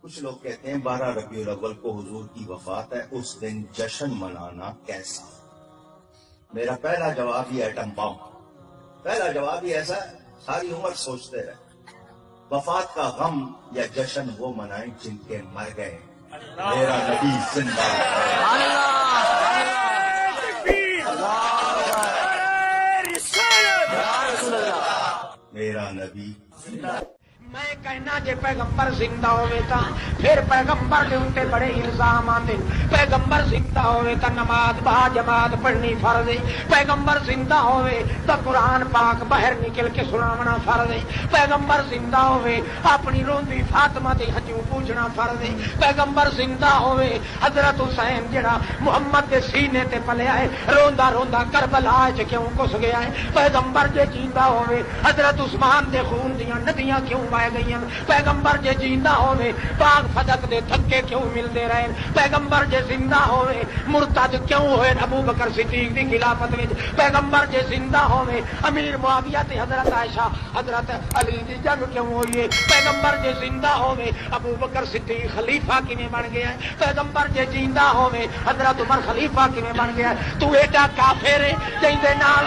کچھ لوگ کہتے ہیں 12 ربیع الاول کو حضور کی وفات ہے، اس دن جشن منانا کیسا؟ میرا پہلا جواب یہ ایٹم بم، پہلا جواب ہی ایسا ہے، ساری عمر سوچتے رہے وفات کا غم یا جشن وہ منائیں جن کے مر گئے، میرا نبی زندہ ہے۔ میرا نبی میں کہنا جے پیغمبر زندہ ہوئے تا پھر پیغمبر دے اوتے بڑے الزام آتے، پیغمبر زندہ ہوئے تا نماز با جماعت پڑھنی فرض ہے، پیغمبر زندہ ہوئے تا قرآن پاک باہر نکل کے سناونا فرض ہے، پیغمبر زندہ ہوئے اپنی روندی فاطمہ دے ہجوں پوچھنا فرض ہے، پیغمبر زندہ ہوئے حضرت حسین جڑا محمد دے سینے تے پلیا ہے روندا روندا کربلا وچ کیوں گھس گیا ہے، پیغمبر جے جیندا ہوئے حضرت عثمان دے خون دیاں ندیاں کیوں بہ گئیاں، پیغمبر جے جیندا ہوئے پاک فدق دے دھکے کیوں ملدے رہے، پیغمبر جے زندہ ہوئے مرتد کیوں ہوئے ابو بکر صدیق دی خلافت وچ، پیغمبر جے زندہ ہوئے امیر معاویہ تے حضرت عائشہ حضرت علی دی جنگ کیوں ہوئی ہے، پیغمبر جے زندہ ہوئے ابو بکر صدیق خلیفہ کیویں بن گیا ہے، پیغمبر جے زندہ ہوئے حضرت عمر خلیفہ کیویں بن گیا ہے، تو ایڈا کافر ہے جیں دے نال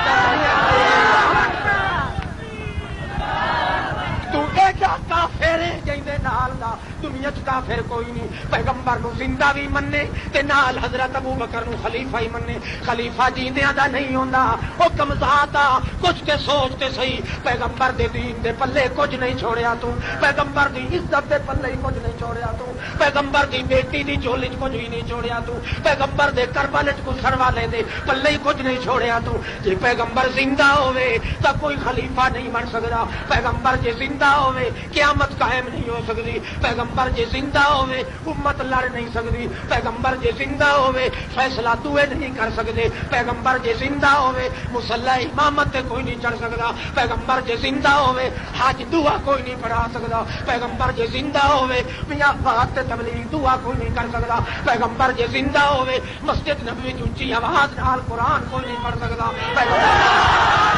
تو ایڈا کافر ہے جیں دے نال دا دنیا چ کافر کوئی نہیں، پیغمبر نو زندہ بھی منے تے نال حضرت ابو بکر نو خلیفہ ہی منے، خلیفہ جیندیاں دا نہیں ہوندا، او کمزاد دا کچھ تے سوچ تے صحیح، پیغمبر دے دین دے پلے کچھ نہیں چھوڑیا تو، پیغمبر دی عزت دے پلے کچھ نہیں چھوڑیا تو، پیغمبر دی بیٹی دی جھولی چ کچھ بھی نہیں چھوڑیا تو، پیغمبر دے کربلا چ کچھ والے دے پلے کچھ نہیں چھوڑیا تو، جے پیغمبر زندہ ہوئے تا کوئی خلیفہ نہیں بن سکدا، پیغمبر جے زندہ ہوئے قیامت قائم نہیں ہو سکتی، پیغمبر جے زندہ ہوئے امت لڑ نہیں سکتی، پیغمبر جے زندہ ہوئے فیصلہ دوئے نہیں کر سکتے، پیغمبر جے زندہ ہوئے مصلی امامت تے کوئی نہیں چڑھ سکتا، پیغمبر جے زندہ ہوئے حج دعا کوئی نہیں پڑھا سکتا، پیغمبر جے زندہ ہوئے میاں بات تے تبلیغ دعا کوئی نہیں کر سکتا، پیغمبر جے زندہ ہوئے مسجد نبوی اونچی آواز نال قرآن کوئی نہیں پڑھ سکتا، پیغمبر